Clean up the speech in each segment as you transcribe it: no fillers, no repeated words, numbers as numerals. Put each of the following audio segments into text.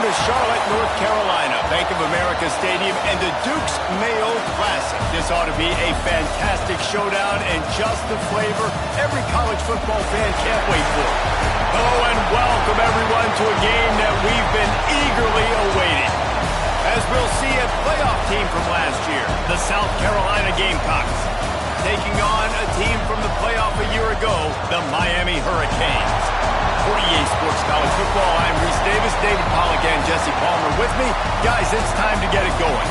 is Charlotte, North Carolina, Bank of America Stadium, and the Duke's Mayo Classic. This ought to be a fantastic showdown and just the flavor every college football fan can't wait for. Hello and welcome everyone to a game that we've been eagerly awaiting. As we'll see a playoff team from last year, the South Carolina Gamecocks, taking on a team from the playoff a year ago, the Miami Hurricanes. For EA Sports College Football, I'm Reese Davis, David Pollack, and Jesse Palmer with me. Guys, it's time to get it going.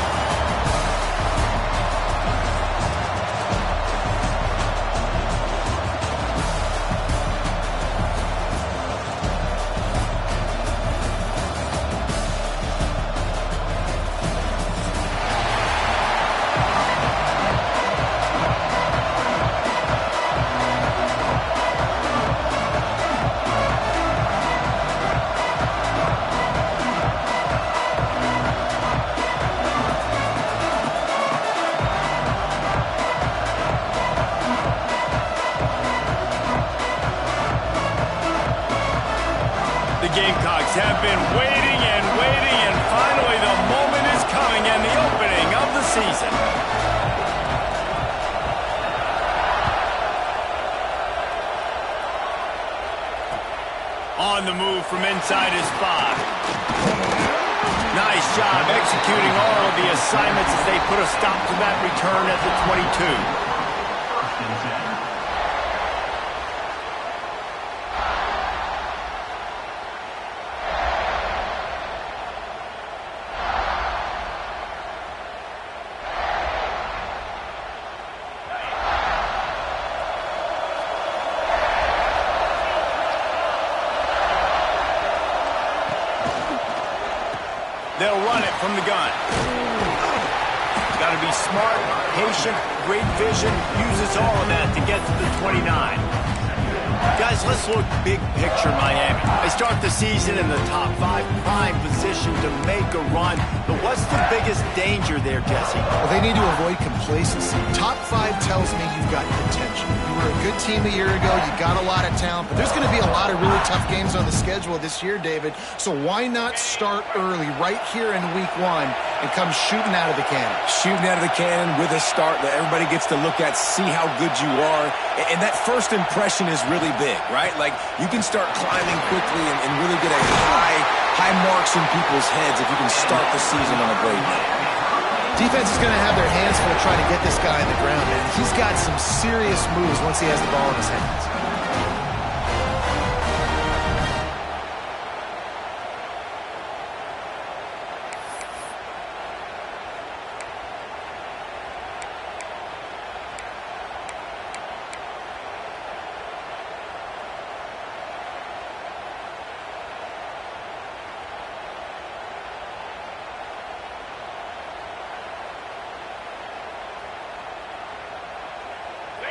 The Gamecocks have been waiting, and finally the moment is coming and the opening of the season. On the move from inside his 5. Nice job executing all of the assignments as they put a stop to that return at the 22. They'll run it from the gun. Got to be smart, patient, great vision, uses all of that to get to the 29. Guys, let's look big picture Miami. They start the season in the top 5, prime position to make a run. But what's the biggest danger there, Jesse? Well, they need to avoid complacency. Top 5 tells me you've got potential. You were a good team a year ago. You got a lot of talent. But there's going to be a lot of really tough games on the schedule this year, David. So why not start early right here in week 1 and come shooting out of the cannon? Shooting out of the cannon with a start that everybody gets to look at, see how good you are. And that first impression is really big, right? Like, you can start climbing quickly and really get a high marks in people's heads if you can start the season on a great note. Defense is going to have their hands full trying to get this guy on the ground, and he's got some serious moves once he has the ball in his hands.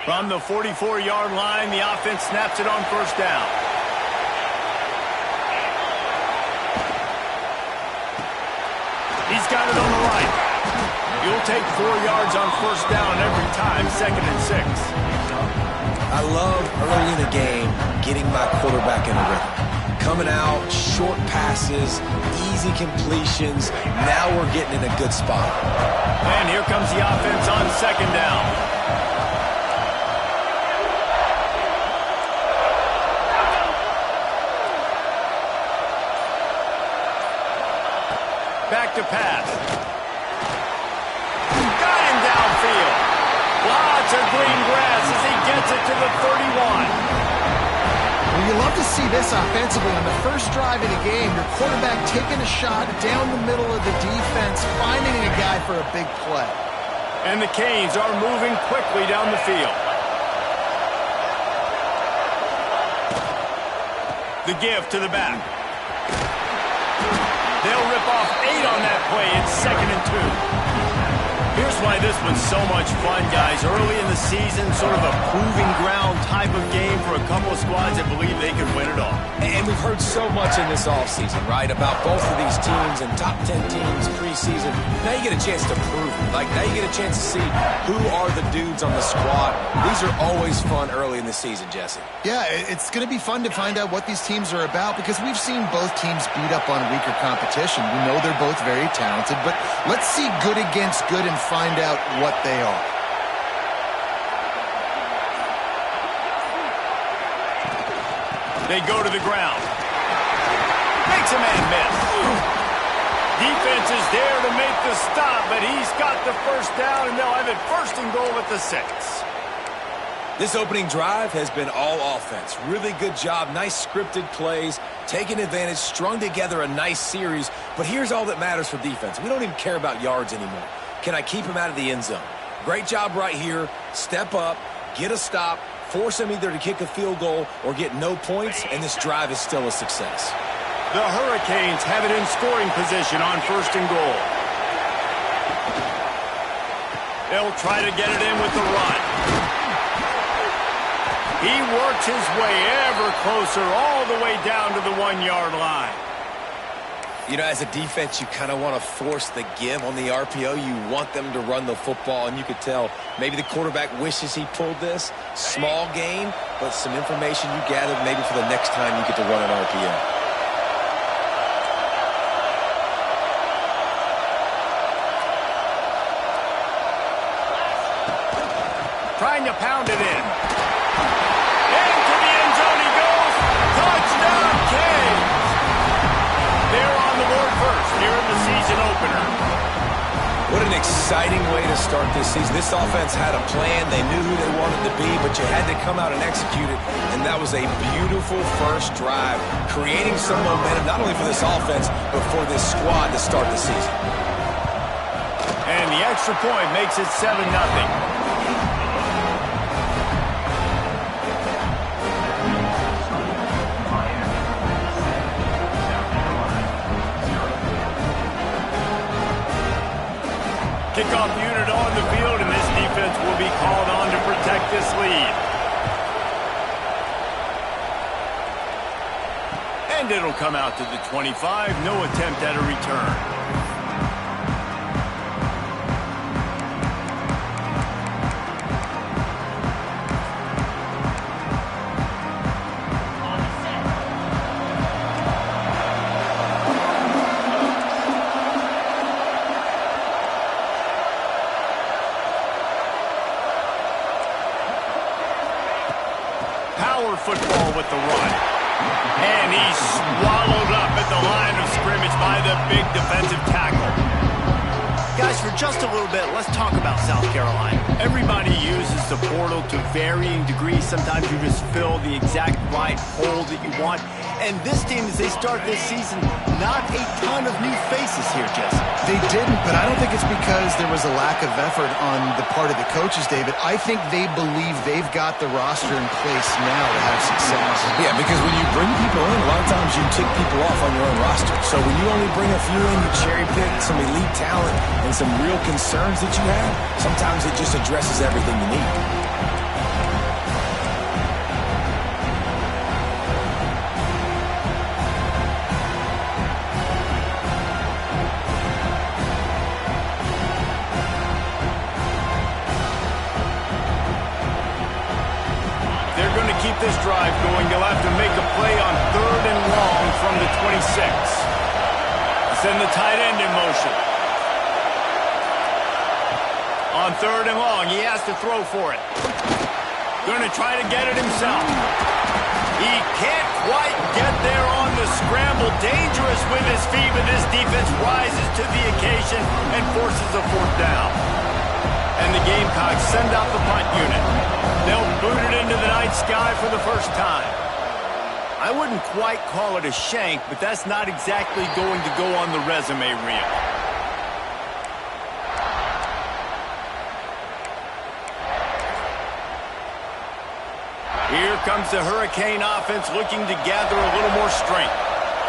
From the 44-yard line, the offense snaps it on first down. He's got it on the right. You'll take 4 yards on first down every time, 2nd and 6. I love early in the game getting my quarterback in a rhythm. Coming out, short passes, easy completions. Now we're getting in a good spot. And here comes the offense on 2nd down. Back to pass. Got him downfield. Lots of green grass as he gets it to the 31. Well, you love to see this offensively. On the first drive of the game, your quarterback taking a shot down the middle of the defense, finding a guy for a big play. And the Canes are moving quickly down the field. The give to the back. They'll rip off 8 on that play. It's 2nd and 2. Here's That's why this one's so much fun, guys. Early in the season, sort of a proving ground type of game for a couple of squads that believe they can win it all. And we've heard so much in this offseason, right, about both of these teams and top 10 teams preseason. Now you get a chance to prove it. Like, now you get a chance to see who are the dudes on the squad. These are always fun early in the season, Jesse. Yeah, it's going to be fun to find out what these teams are about because we've seen both teams beat up on weaker competition. We know they're both very talented, but let's see good against good and find out what they are. They go to the ground. Makes a man miss. Defense is there to make the stop, but he's got the first down, and they'll have it first and goal at the 6. This opening drive has been all offense. Really good job. Nice scripted plays, taking advantage, strung together a nice series. But here's all that matters for defense. We don't even care about yards anymore. Can I keep him out of the end zone? Great job right here. Step up, get a stop, force him either to kick a field goal or get no points, and this drive is still a success. The Hurricanes have it in scoring position on first and goal. They'll try to get it in with the run. He works his way ever closer all the way down to the 1-yard line. You know, as a defense, you kind of want to force the give on the RPO. You want them to run the football, and you could tell maybe the quarterback wishes he pulled this. Small gain, but some information you gathered maybe for the next time you get to run an RPO. Trying to pound it in. Into the end zone he goes. Touchdown, Canes. They're on the board first here in the season opener. What an exciting way to start this season. This offense had a plan. They knew who they wanted to be, but you had to come out and execute it. And that was a beautiful first drive, creating some momentum, not only for this offense, but for this squad to start the season. And the extra point makes it 7-0. Kickoff unit on the field, and this defense will be called on to protect this lead. And it'll come out to the 25. No attempt at a return. Football with the run. And he's swallowed up at the line of scrimmage by the big defensive tackle. Guys, for just a little bit, let's talk about South Carolina. Everybody uses the portal to varying degrees. Sometimes you just fill the exact right hole that you want. And this team, as they start this season, not a ton of new faces here, Jesse. They didn't, but I don't think it's because there was a lack of effort on the part of the coaches, David. I think they believe they've got the roster in place now to have success. Yeah, because when you bring people in, a lot of times you tick people off on your own roster. So when you only bring a few in, you cherry pick some elite talent and some real concerns that you have, sometimes it just addresses everything you need. Keep this drive going. They'll have to make a play on 3rd and long from the 26. Send the tight end in motion. On 3rd and long, he has to throw for it. Going to try to get it himself. He can't quite get there on the scramble. Dangerous with his feet, but this defense rises to the occasion and forces a 4th down. And the Gamecocks send out the punt unit. They'll boot it into the night sky for the first time. I wouldn't quite call it a shank, but that's not exactly going to go on the resume reel. Here comes the Hurricane offense looking to gather a little more strength.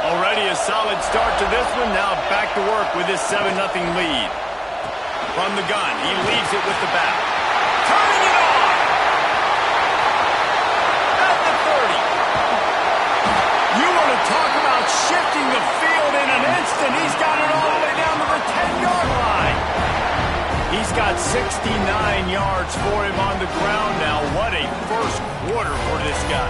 Already a solid start to this one. Now back to work with this 7-0 lead. From the gun, he leaves it with the bat. Turning it on! At the 30. You want to talk about shifting the field in an instant. He's got it all the way down to the 10-yard line. He's got 69 yards for him on the ground now. What a first quarter for this guy.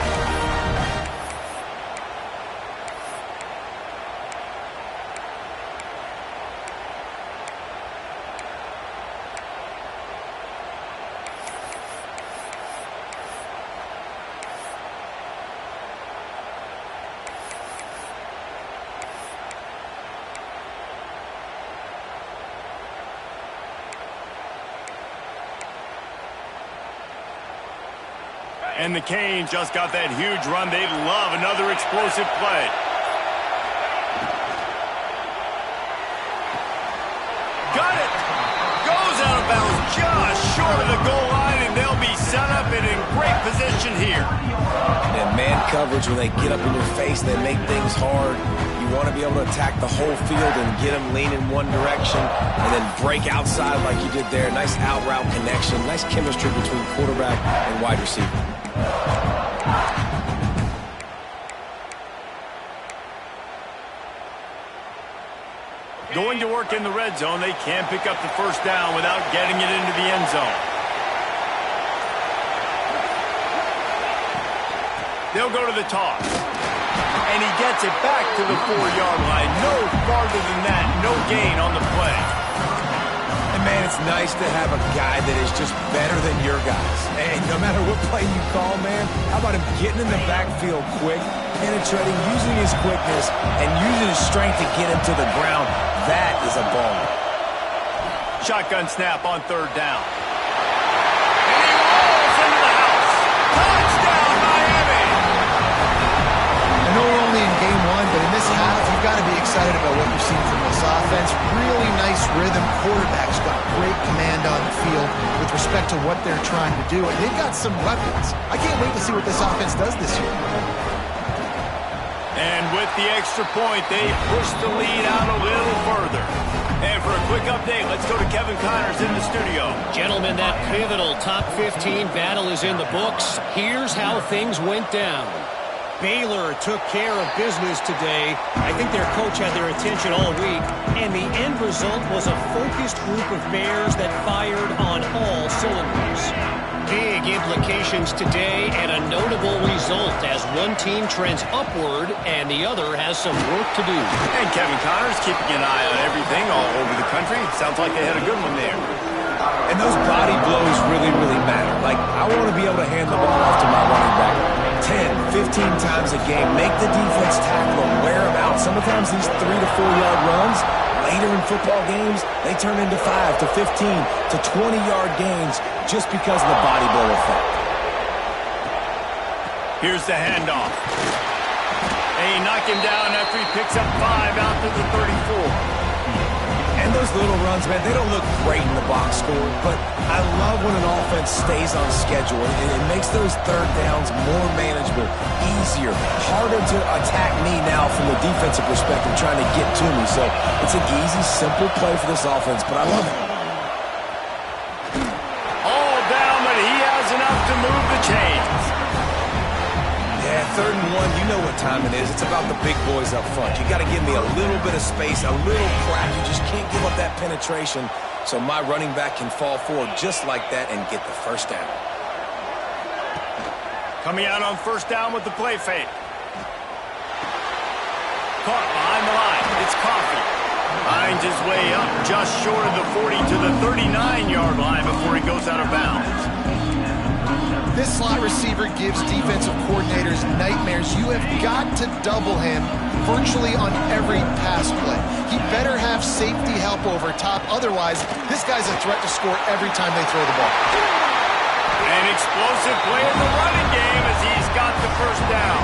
And the Canes just got that huge run. They'd love another explosive play. Got it. Goes out of bounds just short of the goal line, and they'll be set up and in great position here. And man coverage, when they get up in your face, they make things hard. You want to be able to attack the whole field and get them leaning one direction and then break outside like you did there. Nice out route connection. Nice chemistry between quarterback and wide receiver. Going to work in the red zone. They can't pick up the first down without getting it into the end zone. They'll go to the toss. And he gets it back to the 4-yard line. No farther than that. No gain on the play. And, man, it's nice to have a guy that is just better than your guys. And no matter what play you call, man, how about him getting in the backfield quick, penetrating, using his quickness, and using his strength to get him to the ground. That is a ball. Shotgun snap on third down. And he rolls into the house. Touchdown, Miami! I know we're only in game one, but in this half, you've got to be excited about what you're seeing from this offense. Really nice rhythm. Quarterback's got great command on the field with respect to what they're trying to do, and they've got some weapons. I can't wait to see what this offense does this year. And with the extra point, they push the lead out a little further. And for a quick update, let's go to Kevin Connors in the studio. Gentlemen, that pivotal top 15 battle is in the books. Here's how things went down. Baylor took care of business today. I think their coach had their attention all week. And the end result was a focused group of Bears that fired on all cylinders. Big implications today and a notable result as one team trends upward and the other has some work to do. And Kevin Connors keeping an eye on everything all over the country. Sounds like they had a good one there. And those body blows really, really matter. Like, I want to be able to hand the ball off to my running back 10, 15 times a game. Make the defense tackle them, wear them out. Sometimes these 3 to 4 yard runs, later in football games, they turn into 5 to 15 to 20-yard gains just because of the body blow effect. Here's the handoff. They knock him down after he picks up 5 out to the 34. And those little runs, man, they don't look great in the box score, but I love when an offense stays on schedule. It makes those third downs more manageable, easier, harder to attack me now from the defensive perspective trying to get to me. So it's an easy, simple play for this offense, but I love it. All down, but he has enough to move the chains. Yeah, 3rd and 1, you know what time it is. It's about the big boys up front. You got to give me a little bit of space, a little crack. You just can't give up that penetration so my running back can fall forward just like that and get the first down. Coming out on first down with the play fake. Caught behind the line. It's Coffee. Finds his way up just short of the 40 to the 39-yard line before he goes out of bounds. This slot receiver gives defensive coordinators nightmares. You have got to double him virtually on every pass play. He better have safety help over top. Otherwise, this guy's a threat to score every time they throw the ball. An explosive play in the running game as he's got the first down.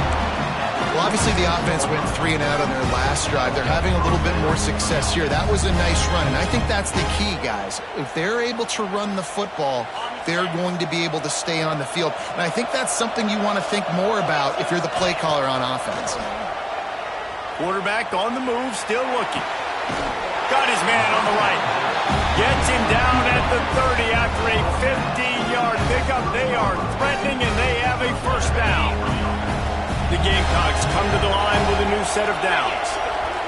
Well, obviously the offense went 3 and out on their last drive. They're having a little bit more success here. That was a nice run, and I think that's the key, guys. If they're able to run the football, they're going to be able to stay on the field. And I think that's something you want to think more about if you're the play caller on offense. Quarterback on the move, still looking. Got his man on the right. Gets him down at the 30 after a 15-yard pickup. They are threatening, and they have a first down. The Gamecocks come to the line with a new set of downs.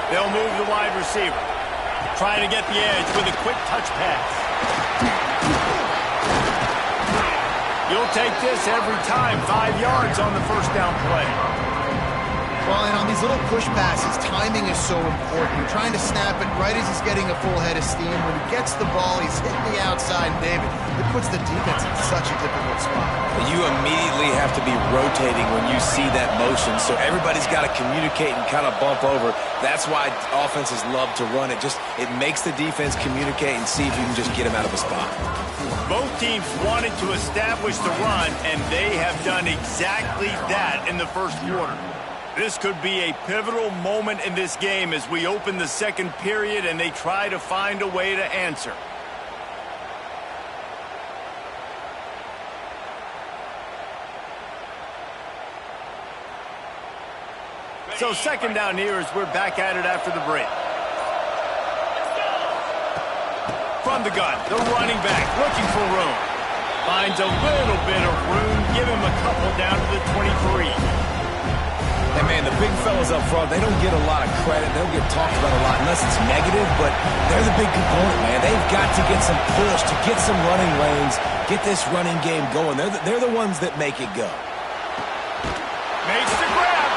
They'll move the wide receiver. Trying to get the edge with a quick touch pass. You'll take this every time. 5 yards on the first down play. Well, and on these little push passes, timing is so important. You're trying to snap it right as he's getting a full head of steam. When he gets the ball, he's hitting the outside. David, it puts the defense in such a difficult spot. You immediately have to be rotating when you see that motion, so everybody's got to communicate and kind of bump over. That's why offenses love to run it. It makes the defense communicate and see if you can just get him out of a spot. Both teams wanted to establish the run, and they have done exactly that in the first quarter. This could be a pivotal moment in this game as we open the second period and they try to find a way to answer. So second down here as we're back at it after the break. From the gun, the running back looking for room. Finds a little bit of room. Give him a couple down to the 23. Hey, man, the big fellas up front, they don't get a lot of credit. They don't get talked about a lot unless it's negative, but they're the big component, man. They've got to get some push, to get some running lanes, get this running game going. They're the ones that make it go. Makes the grab.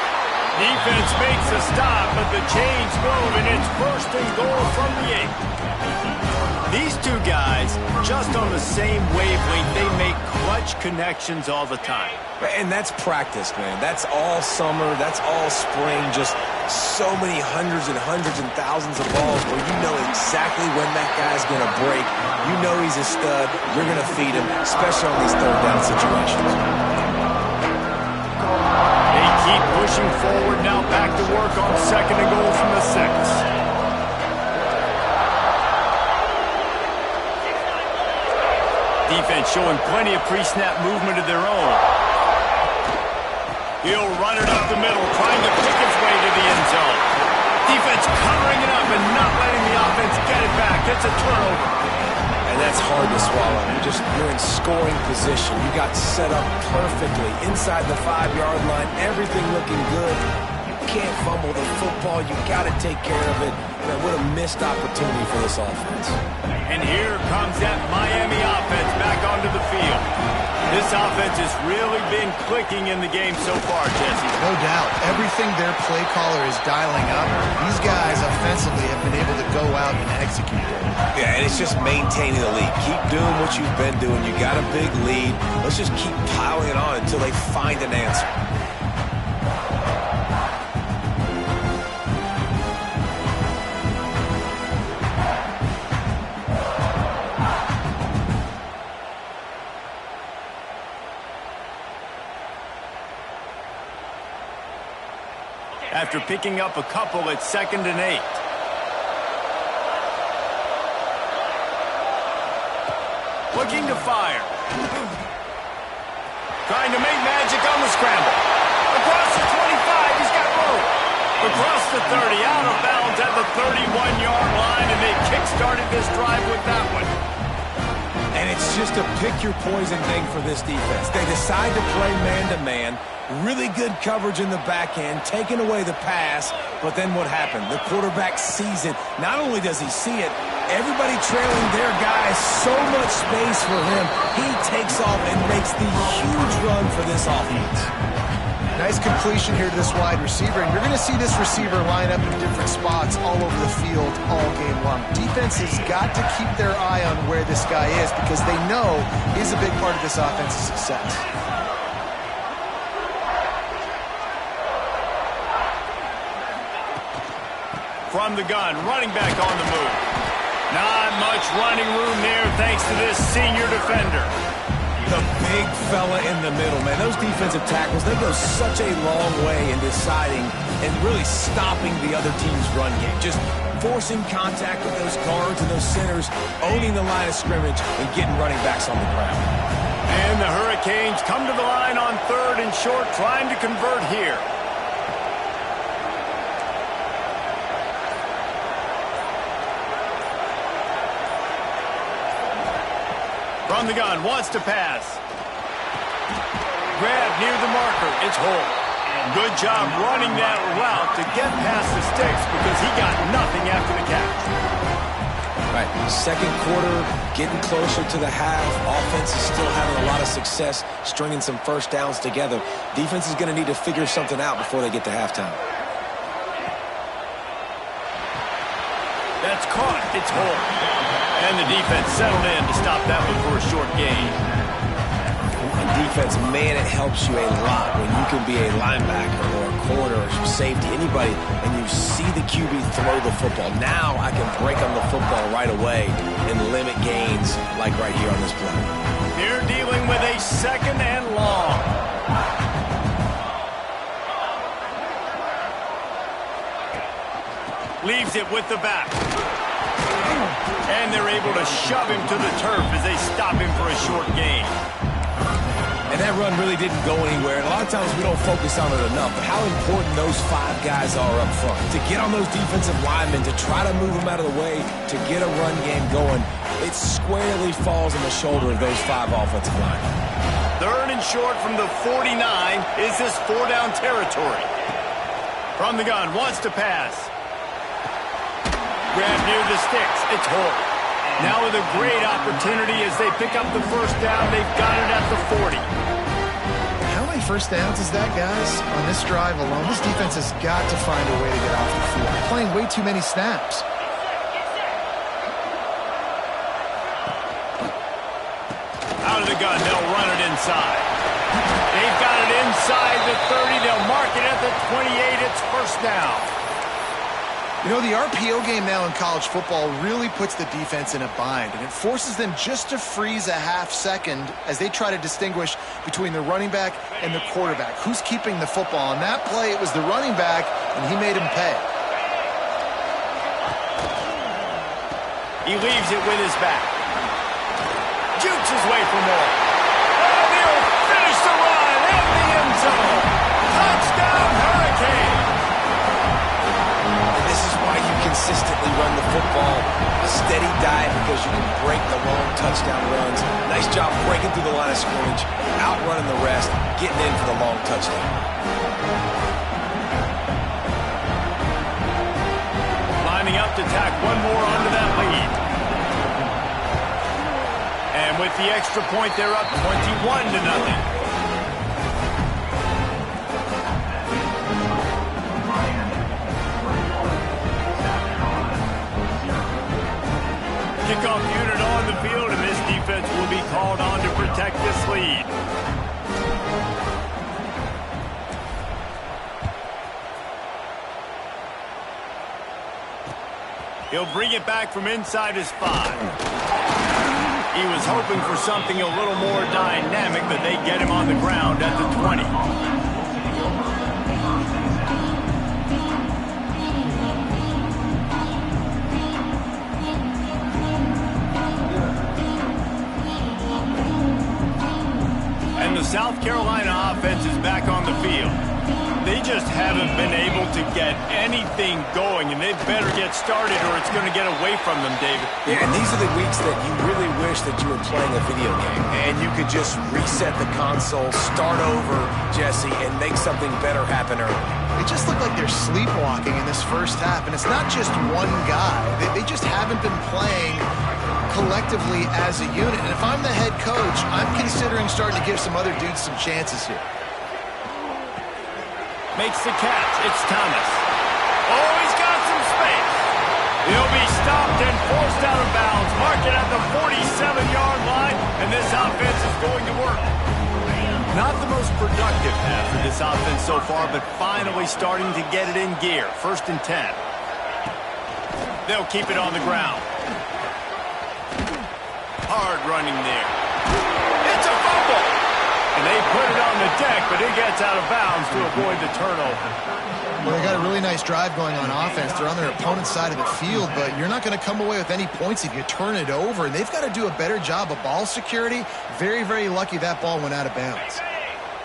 Defense makes a stop, but the chains move, and it's first and goal from the 8. These two guys, just on the same wavelength, they make clutch connections all the time. And that's practice, man. That's all summer. That's all spring. Just so many hundreds and thousands of balls where you know exactly when that guy's going to break. You know he's a stud. You're going to feed him, especially on these third down situations. They keep pushing forward now, back to work on second and goal from the 6. Defense showing plenty of pre-snap movement of their own. He'll run it up the middle, trying to pick his way to the end zone. Defense covering it up and not letting the offense get it back. It's a turnover. And that's hard to swallow. You're in scoring position. You got set up perfectly inside the 5-yard line. Everything looking good. You can't fumble the football. You got to take care of it. Man, what a missed opportunity for this offense. And here comes that Miami offense back onto the field. This offense has really been clicking in the game so far, Jesse. No doubt. Everything their play caller is dialing up, these guys offensively have been able to go out and execute it. Yeah, and it's just maintaining the lead. Keep doing what you've been doing. You got a big lead. Let's just keep piling it on until they find an answer. After picking up a couple, it's 2nd and 8. Looking to fire. Trying to make magic on the scramble. Across the 25, he's got room. Across the 30, out of bounds at the 31-yard line, and they kick-started this drive with that one. And it's just a pick-your-poison thing for this defense. They decide to play man-to-man. Really good coverage in the back end, taking away the pass, but then what happened? The quarterback sees it. Not only does he see it, everybody trailing their guy, so much space for him. He takes off and makes the huge run for this offense. Nice completion here to this wide receiver, and you're going to see this receiver line up in different spots all over the field all game long. Defense has got to keep their eye on where this guy is because they know he's a big part of this offense's success. From the gun, running back on the move. Not much running room there thanks to this senior defender. The big fella in the middle, man. Those defensive tackles, they go such a long way in deciding and really stopping the other team's run game. Just forcing contact with those guards and those centers, owning the line of scrimmage, and getting running backs on the ground. And the Hurricanes come to the line on 3rd and short, trying to convert here. From the gun, wants to pass. Grab near the marker. It's Holt. Good job running that route to get past the sticks because he got nothing after the catch. Right, second quarter, getting closer to the half. Offense is still having a lot of success stringing some first downs together. Defense is going to need to figure something out before they get to halftime. That's caught. It's Holt. And the defense settled in to stop that one for a short gain. Defense, man, it helps you a lot when you can be a linebacker or a corner or safety, anybody, and you see the QB throw the football. Now I can break on the football right away and limit gains like right here on this play. They're dealing with a second and long. Leaves it with the back. And they're able to shove him to the turf as they stop him for a short gain. And that run really didn't go anywhere. And a lot of times we don't focus on it enough, but how important those 5 guys are up front. To get on those defensive linemen, to try to move them out of the way, to get a run game going, it squarely falls on the shoulder of those 5 offensive linemen. Third and short from the 49 is this 4-down territory. From the gun, wants to pass. Grab near the sticks. It's Holt. Now with a great opportunity as they pick up the first down. They've got it at the 40. How many first downs is that, guys? On this drive alone, this defense has got to find a way to get off the field. They're playing way too many snaps. Out of the gun, they'll run it inside. They've got it inside the 30. They'll mark it at the 28. It's first down. You know, the RPO game now in college football really puts the defense in a bind, and it forces them just to freeze a half second as they try to distinguish between the running back and the quarterback. Who's keeping the football? On that play, it was the running back, and he made him pay. He leaves it with his back. Jukes his way for more. And he'll finish the run in the end zone. Touchdown, Hurricane. This is why you consistently run the football. A steady diet because you can break the long touchdown runs. Nice job breaking through the line of scrimmage, outrunning the rest, getting in for the long touchdown. Lining up to tack one more onto that lead. And with the extra point, they're up 21-0. Kickoff unit on the field, and this defense will be called on to protect this lead. He'll bring it back from inside his 5. He was hoping for something a little more dynamic, but they get him on the ground at the 20. South Carolina offense is back on the field. They just haven't been able to get anything going, and they better get started or it's going to get away from them, David. Yeah, and these are the weeks that you really wish that you were playing a video game and you could just reset the console, start over, Jesse, and make something better happen early. They just look like they're sleepwalking in this first half, and it's not just one guy. They just haven't been playing collectively as a unit. And if I'm the head coach, I'm considering starting to give some other dudes some chances here. Makes the catch. It's Thomas. Oh, he's got some space. He'll be stopped and forced out of bounds. Mark it at the 47-yard line, and this offense is going to work. Not the most productive half for this offense so far, but finally starting to get it in gear. 1st and 10. They'll keep it on the ground. Hard running there. It's a fumble. And they put it on the deck, but it gets out of bounds to avoid the turnover. Well, they got a really nice drive going on offense. They're on their opponent's side of the field, but you're not going to come away with any points if you turn it over. And they've got to do a better job of ball security. Very, very lucky that ball went out of bounds.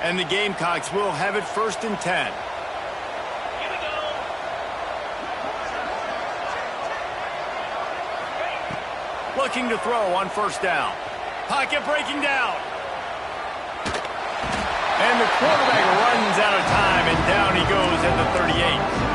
And the Gamecocks will have it 1st and 10. Looking to throw on 1st down. Pocket breaking down. And the quarterback runs out of time, and down he goes at the 38.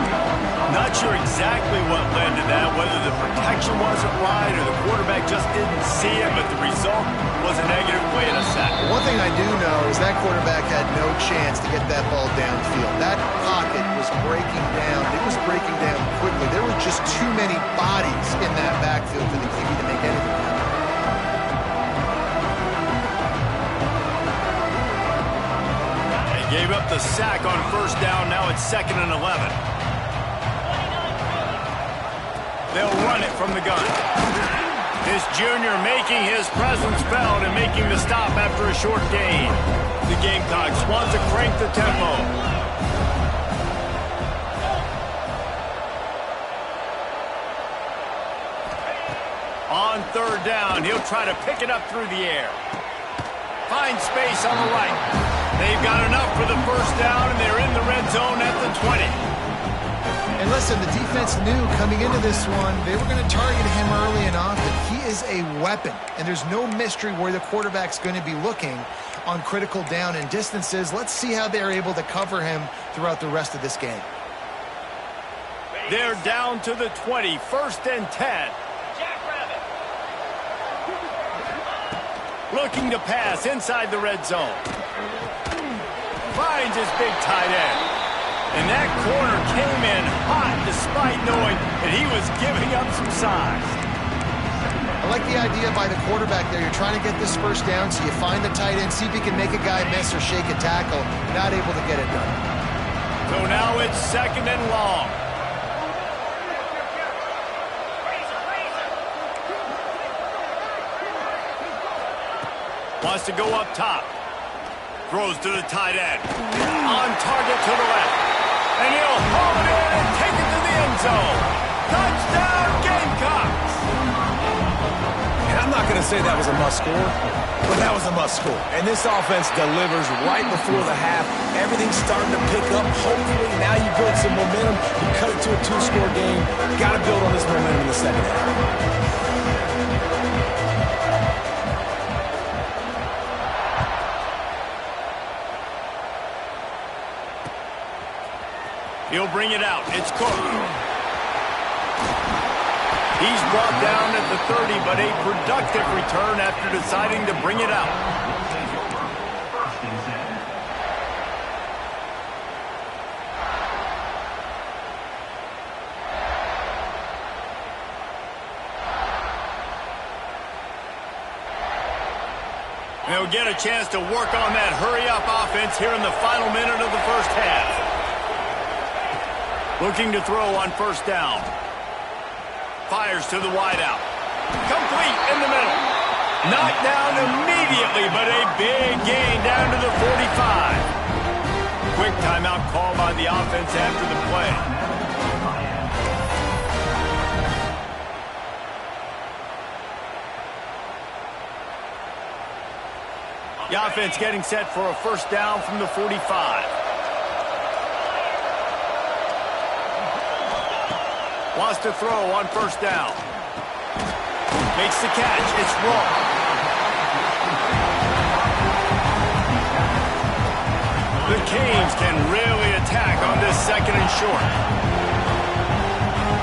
Not sure exactly what led to that, whether the protection wasn't right or the quarterback just didn't see it, but the result was a negative play and a sack. One thing I do know is that quarterback had no chance to get that ball downfield. That pocket was breaking down. It was breaking down quickly. There were just too many bodies in that backfield for the QB to make anything happen. They gave up the sack on first down. Now it's 2nd and 11. They'll run it from the gun. This junior making his presence felt and making the stop after a short gain. The Gamecocks want to crank the tempo. On third down, he'll try to pick it up through the air. Finds space on the right. They've got enough for the first down, and they're in the red zone at the 20. And listen, the defense knew coming into this one, they were going to target him early and often. He is a weapon, and there's no mystery where the quarterback's going to be looking on critical down and distances. Let's see how they're able to cover him throughout the rest of this game. They're down to the 20, 1st and 10. Looking to pass inside the red zone. Finds his big tight end. And that corner came in hot despite knowing that he was giving up some size. I like the idea by the quarterback there. You're trying to get this first down, so you find the tight end, see if he can make a guy miss or shake a tackle. Not able to get it done. So now it's 2nd and long. Wants to go up top. Throws to the tight end. On target to the left. And he'll haul it in and take it to the end zone. Touchdown, Gamecocks! And I'm not going to say that was a must-score, but that was a must-score. And this offense delivers right before the half. Everything's starting to pick up. Hopefully now you build some momentum. You cut it to a 2-score game. Got to build on this momentum in the second half. He'll bring it out. It's Cook. He's brought down at the 30, but a productive return after deciding to bring it out. They'll get a chance to work on that hurry-up offense here in the final minute of the first half. Looking to throw on first down. Fires to the wideout. Complete in the middle. Knocked down immediately, but a big gain down to the 45. Quick timeout call by the offense after the play. The offense getting set for a first down from the 45. Wants to throw on first down. Makes the catch. It's wrong. The Canes can really attack on this 2nd and short.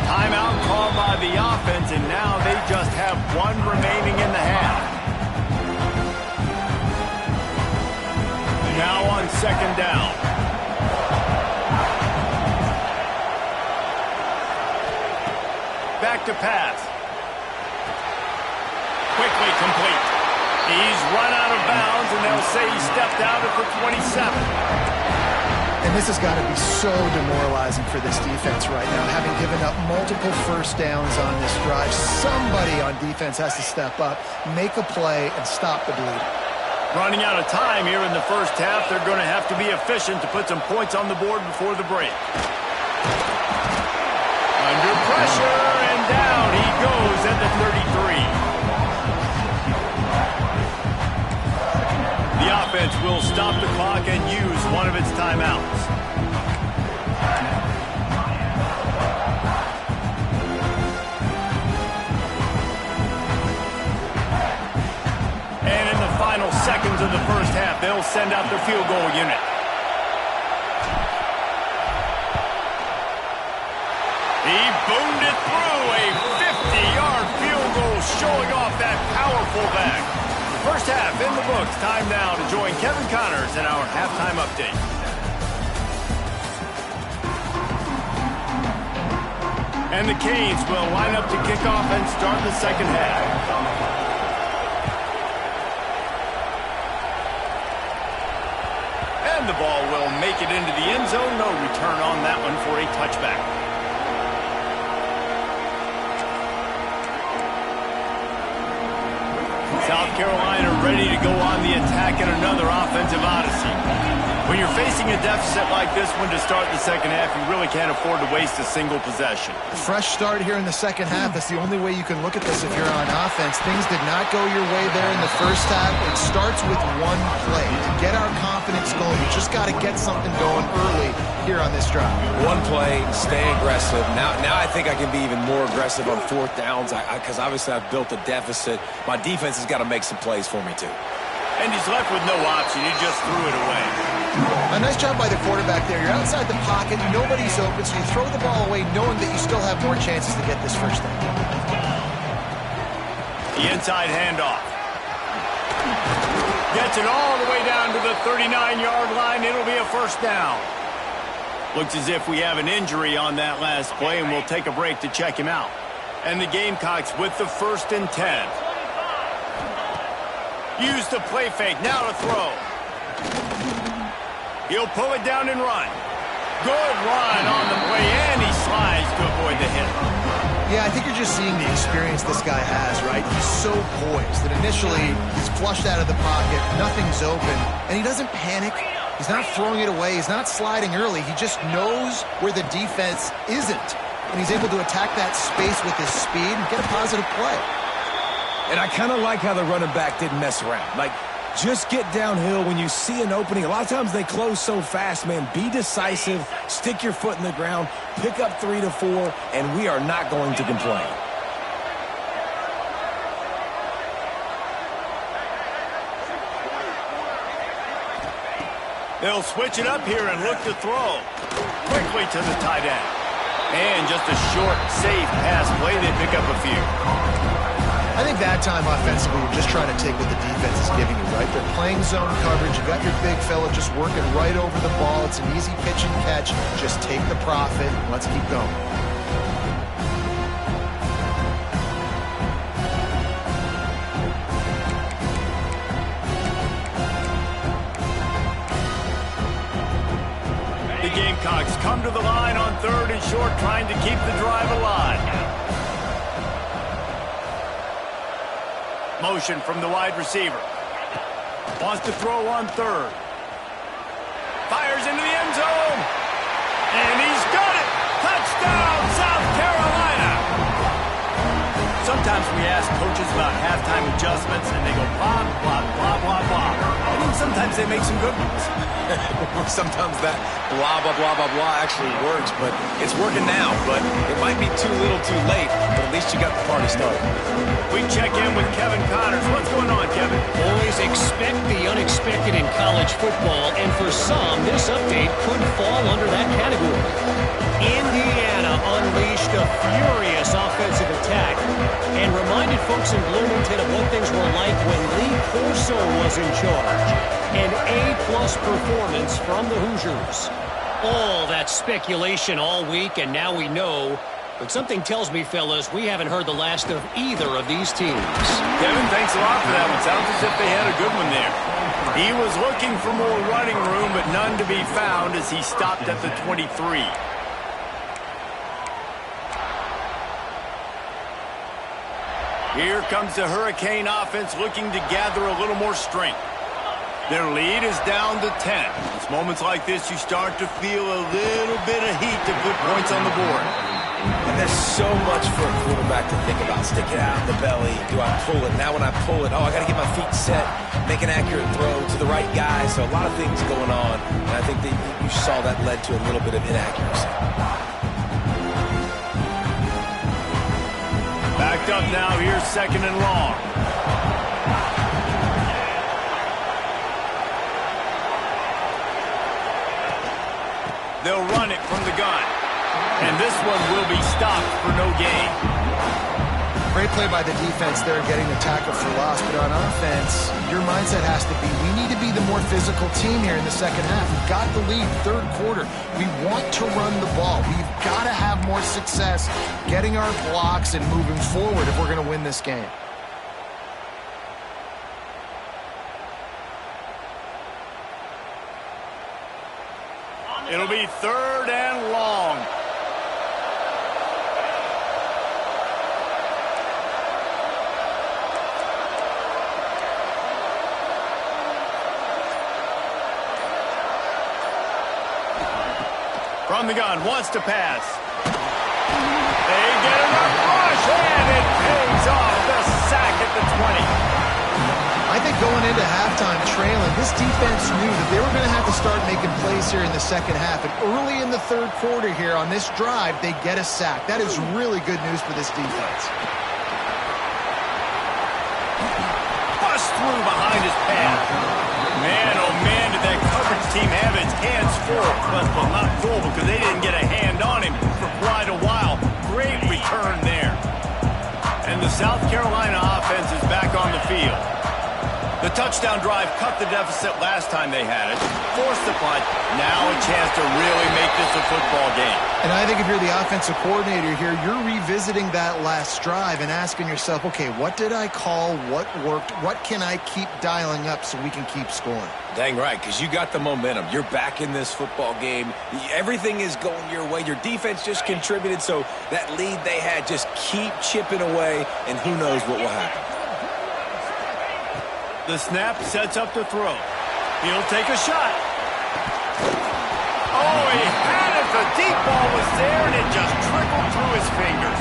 Timeout called by the offense, and now they just have one remaining in the half. Now on 2nd down. Back to pass. Quickly complete. He's run out of bounds, and they'll say he stepped out at the 27. And this has got to be so demoralizing for this defense right now, having given up multiple first downs on this drive. Somebody on defense has to step up, make a play, and stop the bleeding. Running out of time here in the first half, they're going to have to be efficient to put some points on the board before the break. Under pressure, and down he goes at the 33. The offense will stop the clock and use one of its timeouts. And seconds of the first half. They'll send out their field goal unit. He boomed it through. A 50-yard field goal showing off that powerful back. First half in the books. Time now to join Kevin Connors in our halftime update. And the Canes will line up to kick off and start the second half. And the ball will make it into the end zone. No return on that one for a touchback. South Carolina ready to go on the attack in another offensive odyssey. When you're facing a deficit like this one to start the second half, you really can't afford to waste a single possession. Fresh start here in the second half. That's the only way you can look at this if you're on offense. Things did not go your way there in the first half. It starts with one play. To get our confidence going, you just got to get something going early here on this drive. One play, stay aggressive. Now I think I can be even more aggressive on fourth downs because obviously I've built a deficit. My defense has got to make some plays for me too. And he's left with no option. He just threw it away. A nice job by the quarterback there. You're outside the pocket. Nobody's open, so you throw the ball away knowing that you still have more chances to get this first down. The inside handoff. Gets it all the way down to the 39-yard line. It'll be a first down. Looks as if we have an injury on that last play, and we'll take a break to check him out. And the Gamecocks with the 1st and 10. Use the play fake. Now to throw. He'll pull it down and run. Good run on the play, and he slides to avoid the hit. Yeah, I think you're just seeing the experience this guy has, right? He's so poised that initially he's flushed out of the pocket, nothing's open, and he doesn't panic. He's not throwing it away. He's not sliding early. He just knows where the defense isn't, and he's able to attack that space with his speed and get a positive play. And I kind of like how the running back didn't mess around. Like, just get downhill when you see an opening. A lot of times they close so fast, man. Be decisive, stick your foot in the ground, pick up 3 to 4, and we are not going to complain. They'll switch it up here and look to throw. Quickly to the tight end. And just a short, safe pass play. They pick up a few. I think that time offensively, you're just trying to take what the defense is giving you, right? They're playing zone coverage. You got your big fella just working right over the ball. It's an easy pitch and catch. Just take the profit. Let's keep going. The Gamecocks come to the line on 3rd and short, trying to keep the drive alive. Motion from the wide receiver. Wants to throw on 3rd. Fires into the end zone. And he's got it. Touchdown, South Carolina. Sometimes we ask coaches about halftime adjustments, and they go blah, blah, blah, blah, blah. And then sometimes they make some good ones. Sometimes that blah, blah, blah, blah, blah actually works, but it's working now. But it might be too little too late, but at least you got the party started. We check in with Kevin Connors. What's going on, Kevin? Always expect the unexpected in college football, and for some, this update could fall under that category. Indiana unleashed a furious offensive attack and reminded folks in Bloomington of what things were like when Lee Corso was in charge. An A-plus performance from the Hoosiers. All that speculation all week, and now we know. But something tells me, fellas, we haven't heard the last of either of these teams. Kevin, thanks a lot for that one. Sounds as if they had a good one there. He was looking for more running room, but none to be found as he stopped at the 23. Here comes the Hurricane offense looking to gather a little more strength. Their lead is down to 10. It's moments like this you start to feel a little bit of heat to put points on the board. And there's so much for a quarterback to think about. Stick it out, the belly. Do I pull it? Now when I pull it, I got to get my feet set, make an accurate throw to the right guy. So a lot of things going on. And I think that you saw that led to a little bit of inaccuracy. Backed up now. Here's 2nd and long. They'll run it from the gun. And this one will be stopped for no gain. Great play by the defense there, getting the tackle for loss. But on offense, your mindset has to be, we need to be the more physical team here in the second half. We've got the lead, third quarter. We want to run the ball. We've got to have more success getting our blocks and moving forward if we're going to win this game. It'll be third and long. From the gun, wants to pass. They get enough rush, and it pays off. The sack at the 20. I think going into halftime trailing, this defense knew that they were going to have to start making plays here in the second half. And early in the third quarter here on this drive, they get a sack. That is really good news for this defense. Bust through behind his path. Man, oh man, did that coverage team have its hands full. Well, not full because they didn't get a hand on him for quite a while. Great return there. And the South Carolina offense is back on the field. The touchdown drive cut the deficit last time they had it, forced the punt, now a chance to really make this a football game. And I think if you're the offensive coordinator here, you're revisiting that last drive and asking yourself, okay, what did I call? What worked? What can I keep dialing up so we can keep scoring? Dang right, because you got the momentum. You're back in this football game. Everything is going your way. Your defense just contributed, so that lead they had, just keep chipping away, and who knows what will happen. The snap sets up the throw. He'll take a shot. Oh, he had it. The deep ball was there, and it just trickled through his fingers.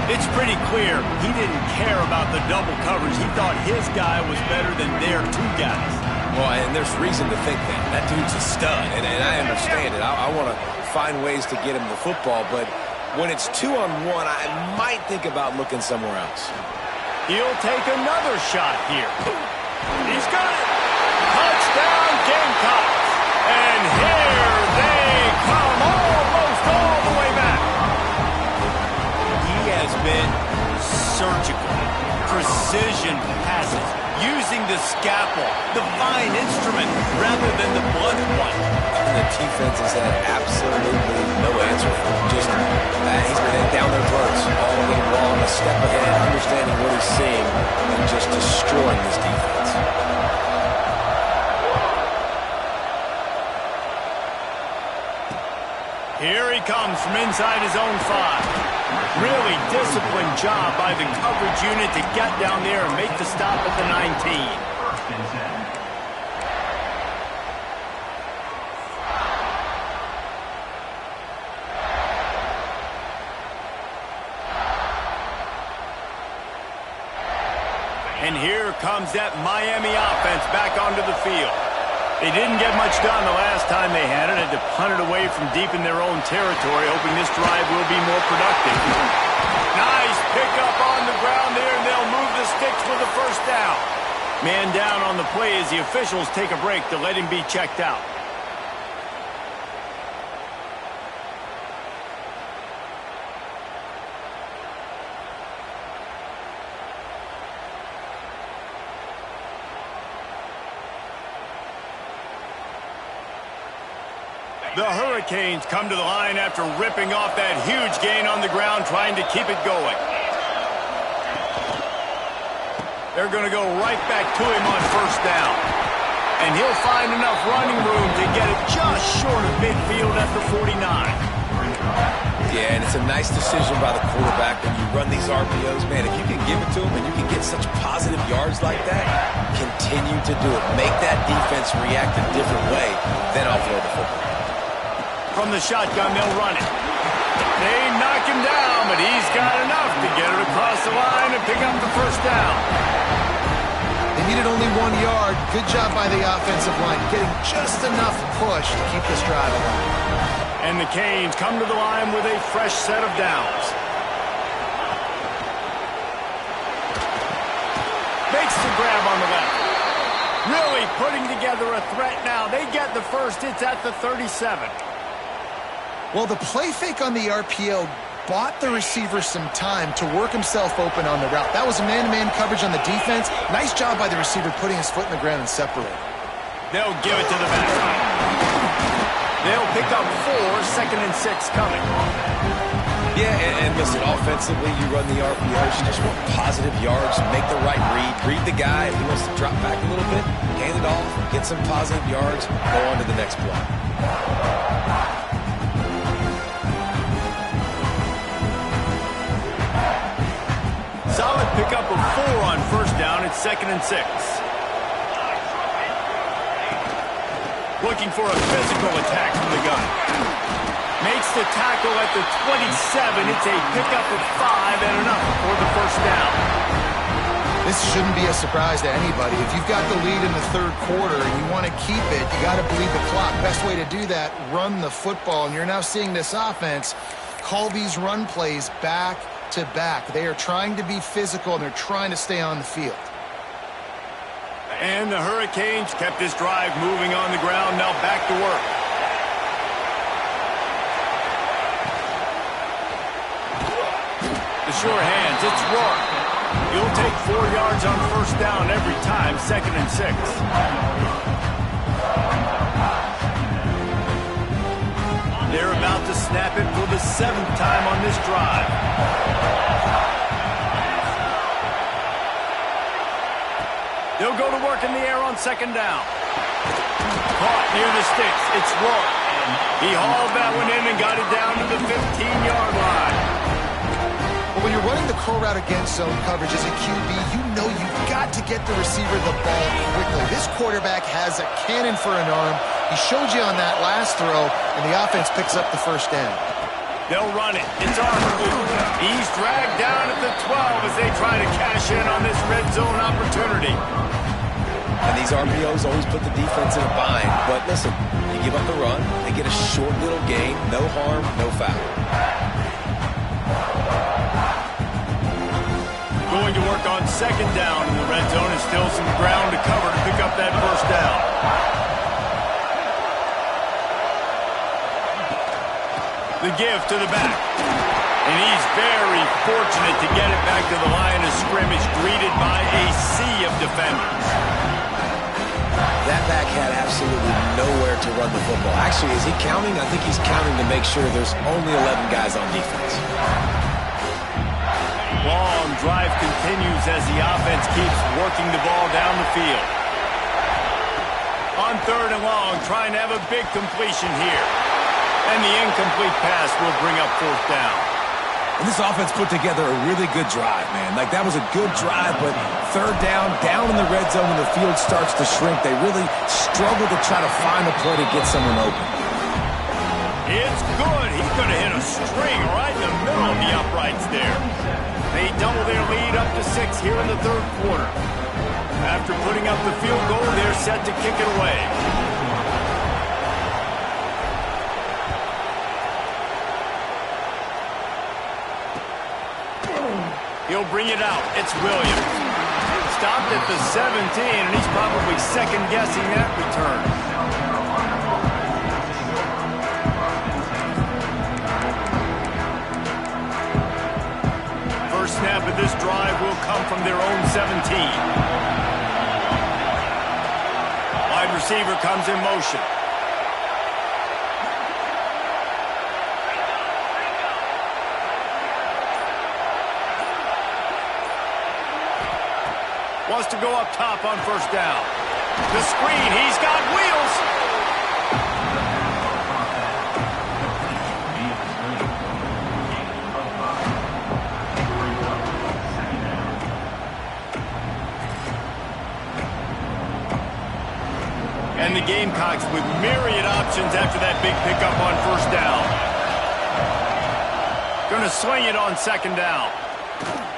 It's pretty clear he didn't care about the double coverage. He thought his guy was better than their two guys. Well, and there's reason to think that. That dude's a stud, and I understand it. I want to find ways to get him the football, but when it's 2-on-1, I might think about looking somewhere else. He'll take another shot here. He's got it. Touchdown, Gamecocks. And here they come, almost all the way back. He has been surgical. Precision passes, using the scalpel, the fine instrument, rather than the blunt one. And the defense has had absolutely no answer for him. Just, he's been down their throats all game long, a step ahead, understanding what he's seeing, and just destroying this defense. Here he comes from inside his own 5. Really disciplined job by the coverage unit to get down there and make the stop at the 19. And here comes that Miami offense back onto the field. They didn't get much done the last time they had it. Had to punt it away from deep in their own territory, hoping this drive will be more productive. Nice pickup on the ground there, and they'll move the sticks for the first down. Man down on the play as the officials take a break to let him be checked out. The Hurricanes come to the line after ripping off that huge gain on the ground, trying to keep it going. They're going to go right back to him on first down. And he'll find enough running room to get it just short of midfield at the 49. Yeah, and it's a nice decision by the quarterback when you run these RPOs. Man, if you can give it to him and you can get such positive yards like that, continue to do it. Make that defense react a different way, then I'll throw the football. From the shotgun, they'll run it. They knock him down, but he's got enough to get it across the line and pick up the first down. They needed only 1 yard. Good job by the offensive line, getting just enough push to keep this drive alive. And the Canes come to the line with a fresh set of downs. Makes the grab on the left. Really putting together a threat now. They get the first. It's at the 37. Well, the play fake on the RPO bought the receiver some time to work himself open on the route. That was a man-to-man coverage on the defense. Nice job by the receiver putting his foot in the ground and separating. They'll give it to the back. They'll pick up 4, 2nd and 6 coming. Yeah, and listen, offensively, you run the RPOs. You just want positive yards, make the right read the guy. If he wants to drop back a little bit, hand it off, get some positive yards, go on to the next play. Solid pickup of 4 on 1st down. It's 2nd and 6. Looking for a physical attack from the gun. Makes the tackle at the 27. It's a pickup of 5 and enough for the 1st down. This shouldn't be a surprise to anybody. If you've got the lead in the 3rd quarter and you want to keep it, you got to bleed the clock. Best way to do that, run the football. And you're now seeing this offense call these run plays back to back. They are trying to be physical, and they're trying to stay on the field. And the Hurricanes kept this drive moving on the ground. Now back to work. The sure hands, it's Rourke. He'll take 4 yards on 1st down every time, 2nd and 6. They're about to snap it for the 7th time on this drive. They'll go to work in the air on 2nd down. Caught near the sticks. It's Rourke. He hauled that one in and got it down to the 15-yard line. Well, when you're running the curl route against zone coverage as a QB, you know you've got to get the receiver the ball quickly. This quarterback has a cannon for an arm. He showed you on that last throw, and the offense picks up the 1st down. They'll run it. It's Arthur. He's dragged down at the 12 as they try to cash in on this red zone opportunity. And these RPOs always put the defense in a bind. But listen, you give up the run, they get a short little gain, no harm, no foul. Going to work on 2nd down in the red zone, and still some ground to cover to pick up that 1st down. The give to the back. And he's very fortunate to get it back to the line of scrimmage, greeted by a sea of defenders. That back had absolutely nowhere to run the football. Actually, is he counting? I think he's counting to make sure there's only 11 guys on defense. Long drive continues as the offense keeps working the ball down the field. On 3rd and long, trying to have a big completion here. And the incomplete pass will bring up 4th down. And this offense put together a really good drive, man. Like, that was a good drive, but 3rd down in the red zone when the field starts to shrink, they really struggle to try to find a play to get someone open. It's good. He could have hit a string right in the middle of the uprights there. They double their lead up to 6 here in the 3rd quarter. After putting up the field goal, they're set to kick it away. He'll bring it out. It's Williams. Stopped at the 17, and he's probably second-guessing that return. First snap of this drive will come from their own 17. Wide receiver comes in motion. Wants to go up top on 1st down. The screen, he's got wheels. And the Gamecocks with myriad options after that big pickup on 1st down. Going to swing it on 2nd down.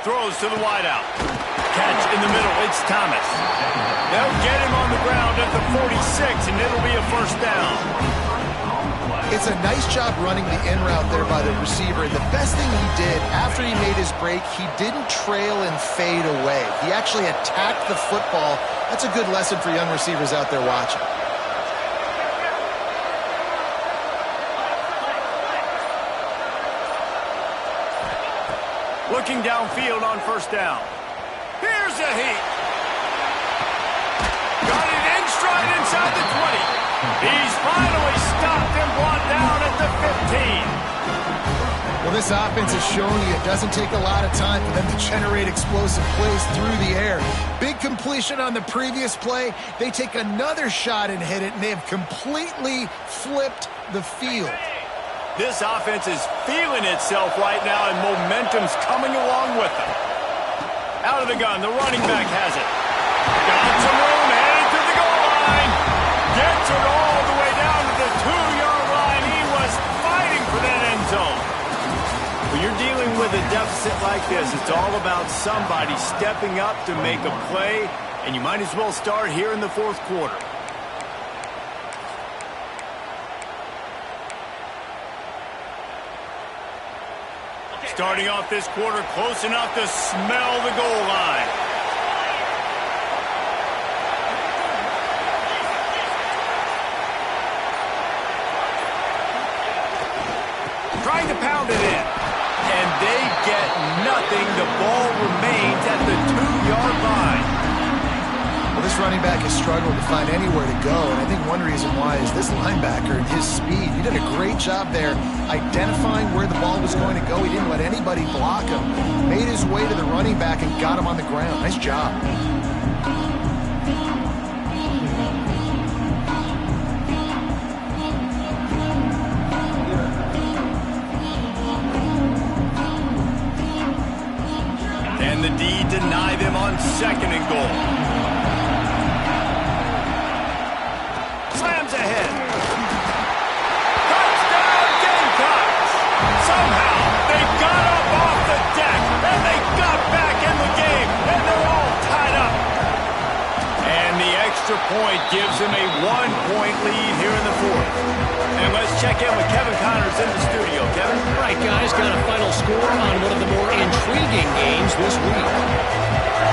Throws to the wideout. Catch in the middle, it's Thomas. They'll get him on the ground at the 46, and it'll be a 1st down. It's a nice job running the in route there by the receiver. And the best thing he did after he made his break, he didn't trail and fade away. He actually attacked the football. That's a good lesson for young receivers out there watching. Looking downfield on first down. Here's a heat. Got it in stride inside the 20. He's finally stopped and brought down at the 15. Well, this offense has shown you it doesn't take a lot of time for them to generate explosive plays through the air. Big completion on the previous play. They take another shot and hit it, and they have completely flipped the field. This offense is feeling itself right now, and momentum's coming along with them. Out of the gun, the running back has it. Got some room, headed to the goal line. Gets it all the way down to the 2-yard line. He was fighting for that end zone. When you're dealing with a deficit like this, it's all about somebody stepping up to make a play, and you might as well start here in the fourth quarter. Starting off this quarter close enough to smell the goal line. Trying to pound it in. And they get nothing. The ball remains at the 2-yard line. Well, this running back has struggled to find anywhere to go, and I think one reason why is this linebacker and his speed. He did a great job there identifying where the ball was going to go. He didn't let anybody block him. Made his way to the running back and got him on the ground. Nice job. And the D deny them on second and goal. Slams ahead. Touchdown Gamecocks! Somehow they got up off the deck and they got back in the game and they're all tied up. And the extra point gives them a 1-point lead here in the fourth. And let's check in with Kevin Connors in the studio. Kevin? All right, guys, got a final score on one of the more intriguing games this week.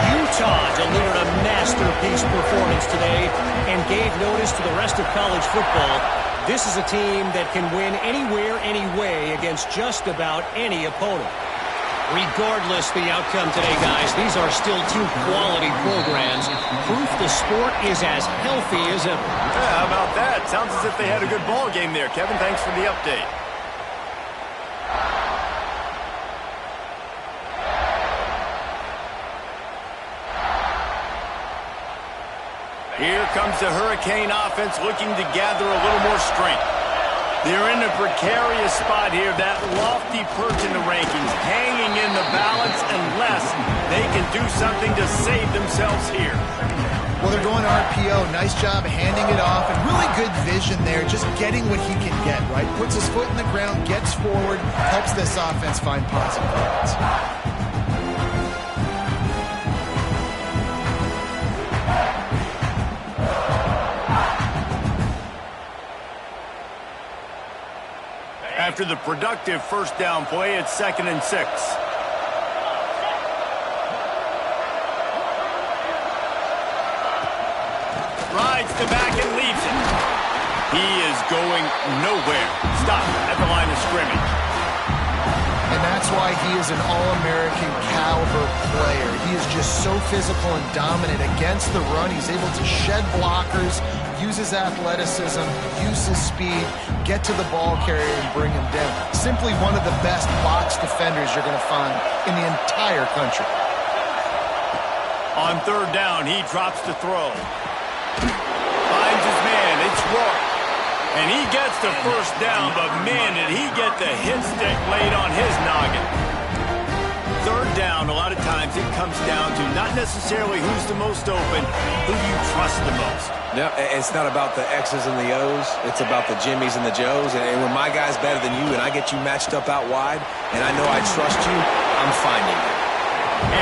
Utah delivered a masterpiece performance today and gave notice to the rest of college football. This is a team that can win anywhere, any way against just about any opponent. Regardless the outcome today, guys, these are still two quality programs. Proof the sport is as healthy as ever. Yeah, how about that? Sounds as if they had a good ball game there. Kevin, thanks for the update. Here comes the Hurricane offense looking to gather a little more strength. They're in a precarious spot here, that lofty perch in the rankings, hanging in the balance unless they can do something to save themselves here. Well, they're going RPO. Nice job handing it off, and really good vision there, just getting what he can get, right? Puts his foot in the ground, gets forward, helps this offense find positive points. After the productive first down play, it's 2nd and 6. Rides the back and leaves it. He is going nowhere. Stop at the line of scrimmage. And that's why he is an All-American caliber player. He is just so physical and dominant against the run. He's able to shed blockers, use his athleticism, use his speed, get to the ball carrier and bring him down. Simply one of the best box defenders you're going to find in the entire country. On third down, he drops to throw. Finds his man. It's Rourke. And he gets the first down, but man, did he get the hit stick laid on his noggin. Third down, a lot of times it comes down to not necessarily who's the most open, who you trust the most. No, it's not about the X's and the O's. It's about the Jimmies and the Joes. And when my guy's better than you and I get you matched up out wide, and I know I trust you, I'm finding you.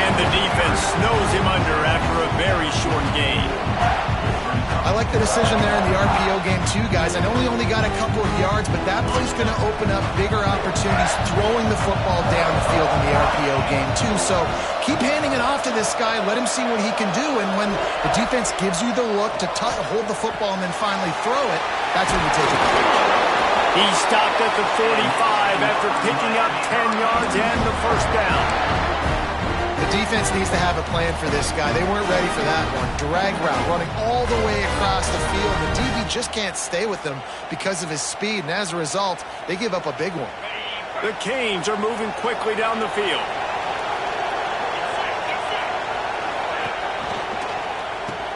And the defense snows him under after a very short game. I like the decision there in the RPO game too, guys. I know he only got a couple of yards, but that play's going to open up bigger opportunities throwing the football down the field in the RPO game too. So keep handing it off to this guy. Let him see what he can do. And when the defense gives you the look to hold the football and then finally throw it, that's when you take it. He stopped at the 45 after picking up 10 yards and the first down. The defense needs to have a plan for this guy. They weren't ready for that one. Drag route, running all the way across the field. The DB just can't stay with them because of his speed, and as a result, they give up a big one. The Canes are moving quickly down the field.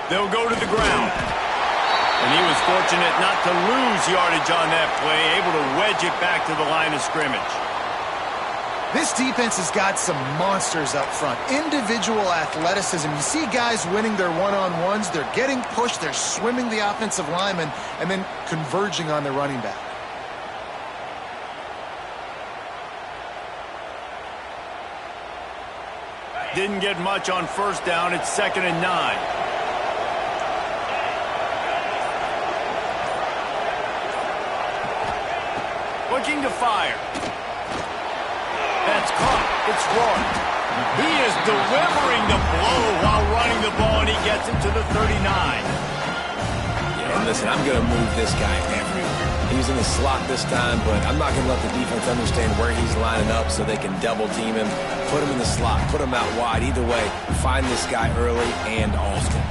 They'll go to the ground. And he was fortunate not to lose yardage on that play, able to wedge it back to the line of scrimmage. This defense has got some monsters up front. Individual athleticism. You see guys winning their one-on-ones. They're getting pushed. They're swimming the offensive lineman and then converging on the running back. Didn't get much on first down. It's 2nd and 9. Looking to fire. That's caught. It's Roy. He is delivering the blow while running the ball, and he gets it to the 39. Yeah, and listen, I'm going to move this guy everywhere. He's in the slot this time, but I'm not going to let the defense understand where he's lining up so they can double team him, put him in the slot, put him out wide. Either way, find this guy early and often.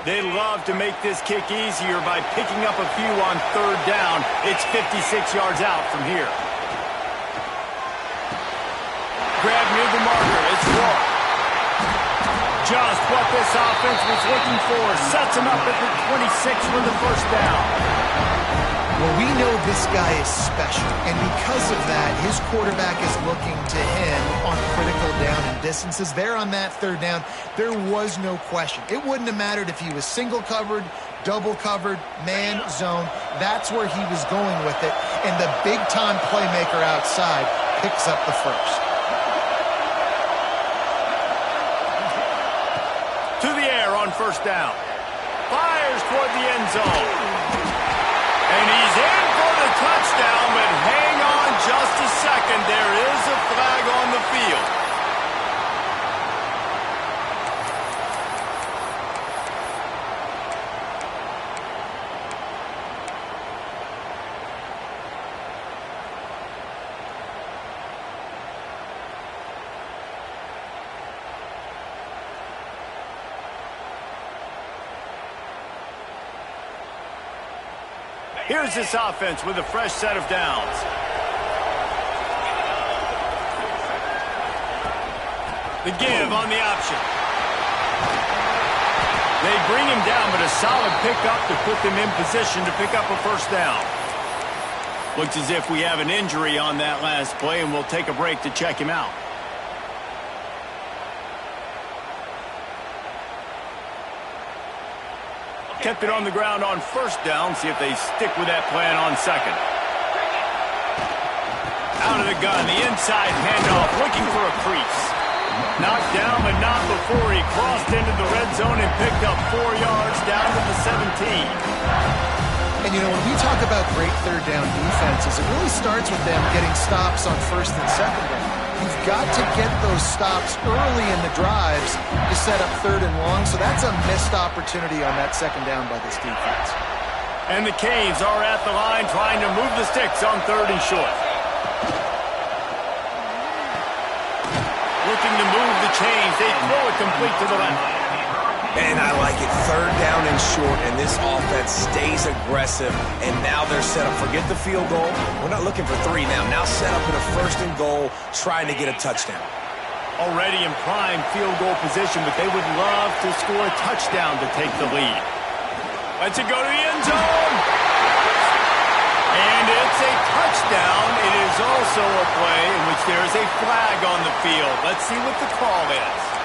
They love to make this kick easier by picking up a few on 3rd down. It's 56 yards out from here. Grab near the marker. It's Roy. Just what this offense was looking for. Sets him up at the 26 for the first down. Well, we know this guy is special, and because of that, his quarterback is looking to him on critical down and distances. There on that 3rd down, there was no question. It wouldn't have mattered if he was single covered, double covered, man, zone. That's where he was going with it, and the big-time playmaker outside picks up the first. To the air on first down. Fires toward the end zone. And he's in for the touchdown, but hang on just a second. There is a flag on the field. Here's this offense with a fresh set of downs. The give on the option. They bring him down, but a solid pickup to put them in position to pick up a first down. Looks as if we have an injury on that last play, and we'll take a break to check him out. Kept it on the ground on first down. See if they stick with that plan on 2nd. Out of the gun, the inside handoff, looking for a crease. Knocked down, but not before he crossed into the red zone and picked up 4 yards down to the 17. And, you know, when we talk about great 3rd down defenses, it really starts with them getting stops on 1st and 2nd down. You've got to get those stops early in the drives to set up 3rd and long, so that's a missed opportunity on that 2nd down by this defense. And the Canes are at the line trying to move the sticks on 3rd and short. Looking to move the chains. They throw it complete to the left. And I like it. 3rd down and short, and this offense stays aggressive. And now they're set up. Forget the field goal. We're not looking for 3 now. Now set up in a 1st and goal, trying to get a touchdown. Already in prime field goal position, but they would love to score a touchdown to take the lead. Lets it go to the end zone. And it's a touchdown. It is also a play in which there is a flag on the field. Let's see what the call is.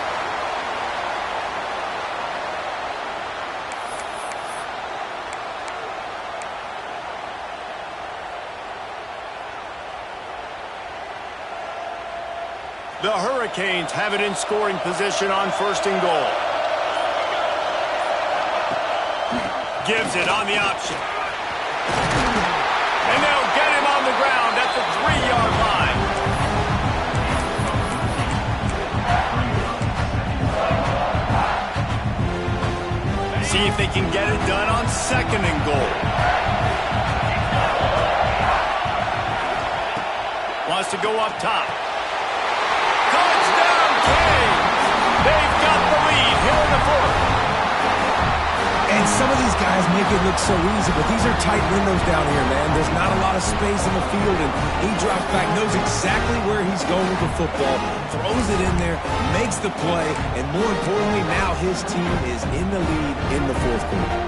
The Hurricanes have it in scoring position on 1st and goal. Gives it on the option. And they'll get him on the ground at the 3-yard line. See if they can get it done on 2nd and goal. Wants to go up top. Touchdown, Canes! They've got the lead here in the 4th. And some of these guys make it look so easy, but these are tight windows down here, man. There's not a lot of space in the field, and he drops back, knows exactly where he's going with the football, throws it in there, makes the play, and more importantly, now his team is in the lead in the 4th quarter.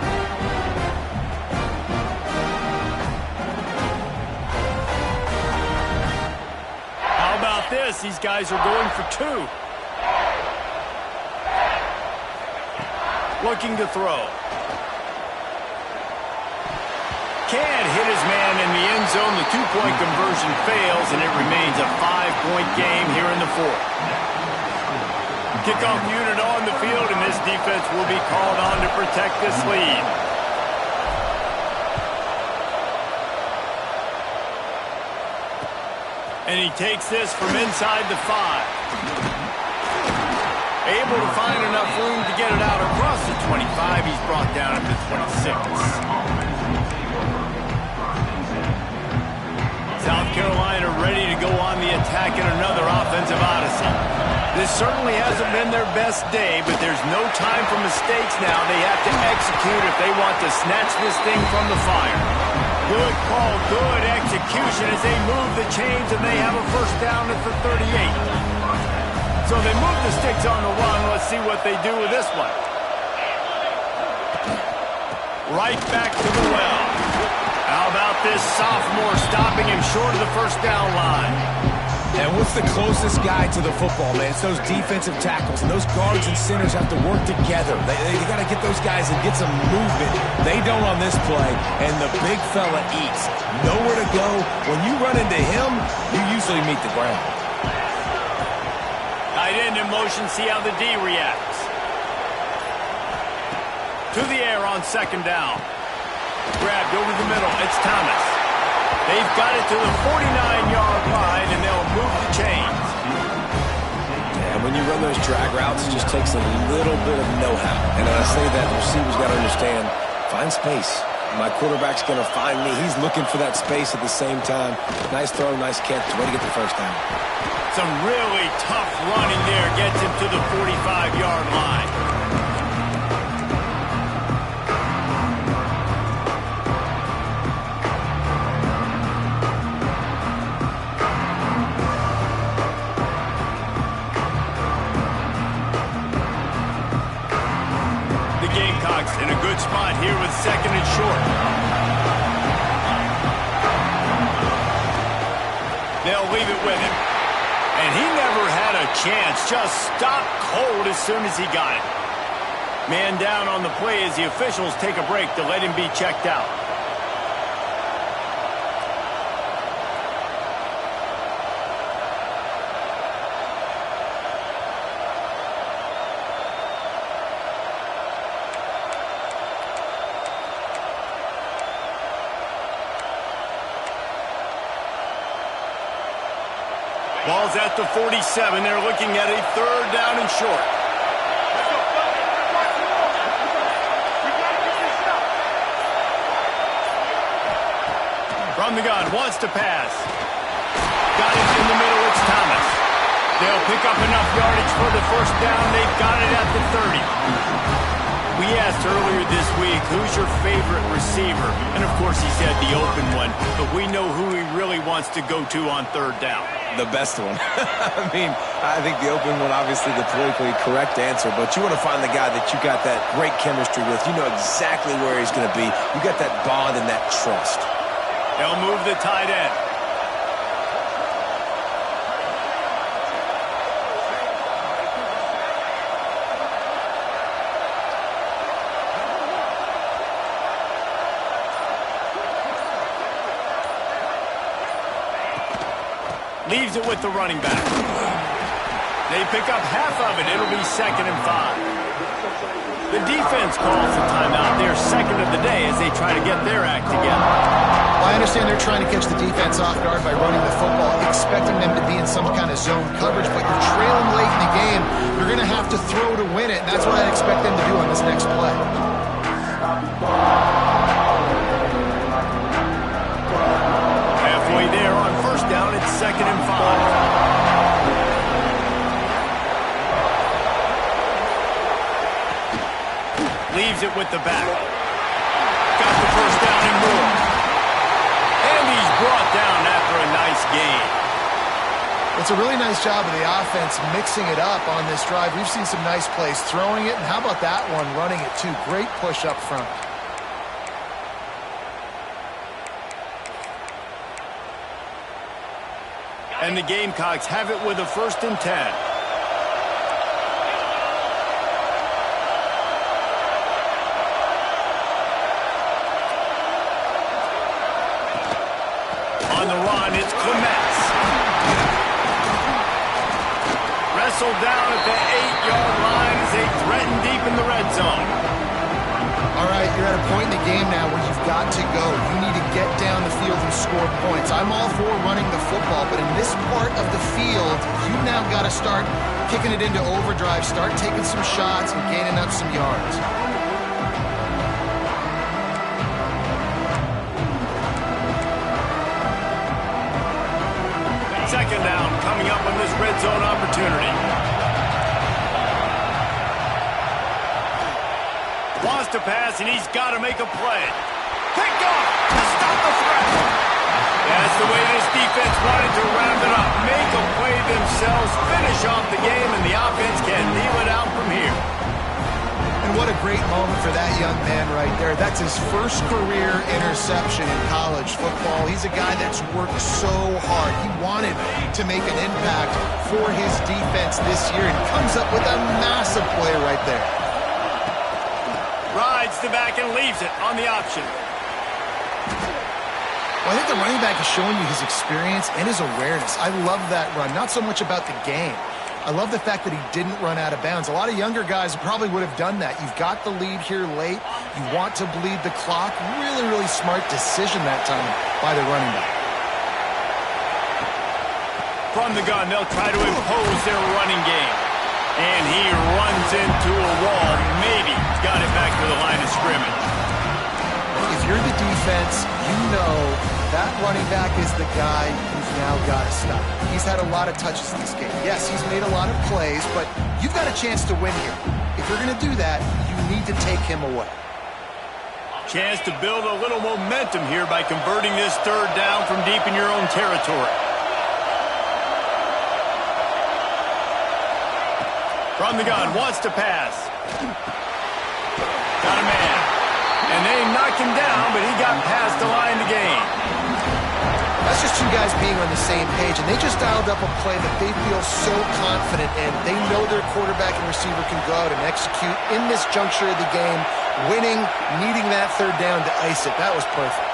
How about this? These guys are going for 2. Looking to throw. Can't hit his man in the end zone. The 2-point conversion fails, and it remains a 5-point game here in the 4th. Kickoff unit on the field, and this defense will be called on to protect this lead. And he takes this from inside the 5. Able to find enough room to get it out across the 25. He's brought down at the 26. South Carolina ready to go on the attack in another offensive odyssey. This certainly hasn't been their best day, but there's no time for mistakes now. They have to execute if they want to snatch this thing from the fire. Good call, good execution as they move the chains, and they have a 1st down at the 38. So they move the sticks on the run. Let's see what they do with this one. Right back to the well. How about this sophomore stopping him short of the 1st down line? And what's the closest guy to the football, man? It's those defensive tackles, and those guards and centers have to work together. They got to get those guys and get some movement. They don't on this play, and the big fella eats. Nowhere to go. When you run into him, you usually meet the ground. Tight end in motion, see how the D reacts. To the air on 2nd down. Grabbed over the middle. It's Thomas. They've got it to the 49-yard line, and they'll move the chains. And when you run those drag routes, it just takes a little bit of know-how. And I say that, the receivers got to understand, find space. My quarterback's going to find me. He's looking for that space at the same time. Nice throw, nice catch. Way to get the 1st down. Some really tough running there gets him to the 45-yard line. In a good spot here with 2nd and short. They'll leave it with him. And he never had a chance. Just stopped cold as soon as he got it. Man down on the play as the officials take a break to let him be checked out. Ball's at the 47. They're looking at a 3rd down and short. From the gun, wants to pass. Got it in the middle, it's Thomas. They'll pick up enough yardage for the 1st down. They've got it at the 30. We asked earlier this week, who's your favorite receiver? And of course he said the open one, but we know who he really wants to go to on 3rd down. The best one. I mean, I think the open one, obviously the politically correct answer, but you want to find the guy that you got that great chemistry with. You know exactly where he's going to be. You got that bond and that trust. They'll move the tight end. Leaves it with the running back. They pick up half of it. It'll be 2nd and 5. The defense calls a timeout. They're 2nd of the day as they try to get their act together. Well, I understand they're trying to catch the defense off guard by running the football, expecting them to be in some kind of zone coverage, but you're trailing late in the game. You're going to have to throw to win it, and that's what I'd expect them to do on this next play. Halfway there on first down, it's 2nd and 5. Leaves it with the back. Got the first down and more. And he's brought down after a nice gain. It's a really nice job of the offense mixing it up on this drive. We've seen some nice plays throwing it, and how about that one running it too? Great push up front. And the Gamecocks have it with a 1st and 10. On the run, it's Clements. Wrestled down at the 8-yard line as they threaten deep in the red zone. All right, you're at a point in the game now where you've got to go. You need to get down the field and score points. I'm all for running the football, but in this part of the field, you now got to start kicking it into overdrive, start taking some shots and gaining up some yards. Second down coming up on this red zone opportunity. Wants to pass, and he's got to make a play. Picked off to stop the threat. That's the way this defense wanted to wrap it up. Make a play themselves, finish off the game, and the offense can kneel it out from here. And what a great moment for that young man right there. That's his first career interception in college football. He's a guy that's worked so hard. He wanted to make an impact for his defense this year and comes up with a massive play right there. Rides the back and leaves it on the option. Well, I think the running back is showing you his experience and his awareness. I love that run. Not so much about the game. I love the fact that he didn't run out of bounds. A lot of younger guys probably would have done that. You've got the lead here late. You want to bleed the clock. Really, really smart decision that time by the running back. From the gun, they'll try to impose their running game. And he runs into a wall. Maybe got it back to the line of scrimmage. If you're the defense, you know that running back is the guy who's now got to stop. He's had a lot of touches in this game. Yes, he's made a lot of plays, but you've got a chance to win here. If you're going to do that, you need to take him away. Chance to build a little momentum here by converting this third down from deep in your own territory. From the gun, wants to pass. Got a man. And they knocked him down, but he got past the line to gain. That's just two guys being on the same page, and they just dialed up a play that they feel so confident in. They know their quarterback and receiver can go out and execute in this juncture of the game, winning, needing that third down to ice it. That was perfect.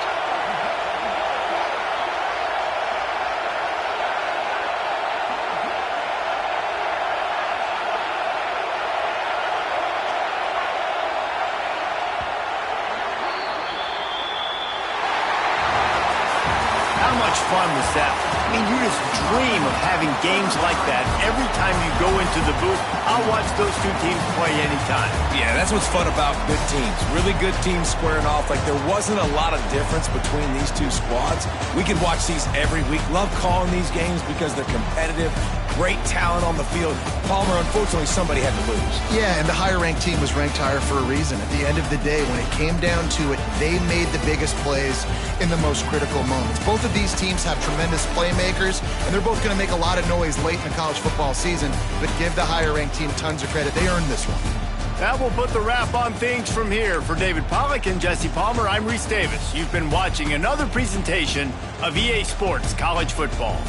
Fun was that? I mean, you just dream of having games like that every time you go into the booth. I'll watch those two teams play anytime. Yeah, that's what's fun about good teams. Really good teams squaring off. Like, there wasn't a lot of difference between these two squads. We could watch these every week. Love calling these games because they're competitive. Great talent on the field. Palmer, unfortunately, somebody had to lose. Yeah, and the higher-ranked team was ranked higher for a reason. At the end of the day, when it came down to it, they made the biggest plays in the most critical moments. Both of these teams have tremendous playmakers, and they're both going to make a lot of noise late in the college football season, but give the higher-ranked team tons of credit. They earned this one. That will put the wrap on things from here. For David Pollack and Jesse Palmer, I'm Reese Davis. You've been watching another presentation of EA Sports College Football.